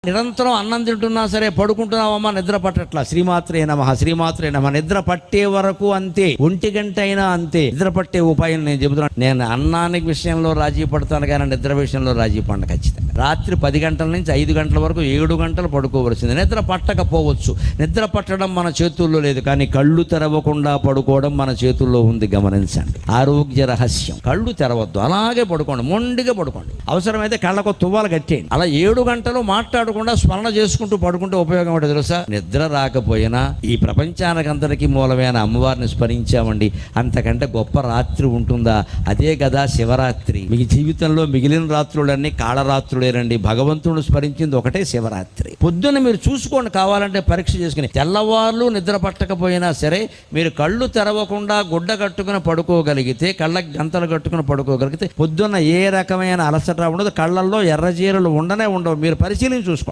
నిరంతరం అన్నం తింటున్నా సరే పడుకుంటున్నావమ్మా, నిద్ర పట్టట్లా, శ్రీమాత్రే నమః శ్రీమాత్రే నమః. నిద్ర పట్టే వరకు అంతే, 1 గంట అయినా అంతే. నిద్ర పట్టే ఉపాయం నేను చెబుతున్నాను. నేను అన్నానికి విషయంలో రాజీ పడతాను కానీ నిద్ర విషయంలో రాజీ పడను ఖచ్చితంగా. రాత్రి 10 గంటల నుంచి 5 గంటల వరకు 7 గంటలు పడుకోవలసింది. నిద్ర పట్టకపోవచ్చు, నిద్ర పట్టడం మన చేతుల్లో లేదు, కానీ కళ్ళు తెరవకుండా పడుకోవడం మన చేతుల్లో ఉంది. గమనించండి, ఆరోగ్య రహస్యం. కళ్ళు తెరవద్దు, అలాగే పడుకోండి, మొండిగా పడుకోండి. అవసరమైతే కళ్ళకు తువ్వాలు కట్టేయండి. అలా 7 గంటలు మాట్లాడకుండా స్మరణ చేసుకుంటూ పడుకుంటే ఉపయోగం ఏంటో తెలుసా? నిద్ర రాకపోయినా ఈ ప్రపంచానికి అంతటికీ మూలమైన అమ్మవారిని స్మరించామండి, అంతకంటే గొప్ప రాత్రి ఉంటుందా? అదే కదా శివరాత్రి. మీ జీవితంలో మిగిలిన రాత్రులన్నీ కాళరాత్రులేనండి. భగవంతుడు స్మరించింది ఒకటే శివరాత్రి. పొద్దున్న మీరు చూసుకోండి, కావాలంటే పరీక్ష చేసుకుని. తెల్లవార్లు నిద్ర పట్టకపోయినా సరే మీరు కళ్ళు తెరవకుండా గుడ్డ కట్టుకుని పడుకోగలిగితే, కళ్ళకి గంతలు కట్టుకుని పడుకోగలిగితే పొద్దున్న ఏ రకమైన అలసట ఉండదు, కళ్ళల్లో ఎర్రజీరలు ఉండనే ఉండవు. మీరు పరిశీలించి చూసుకోండి.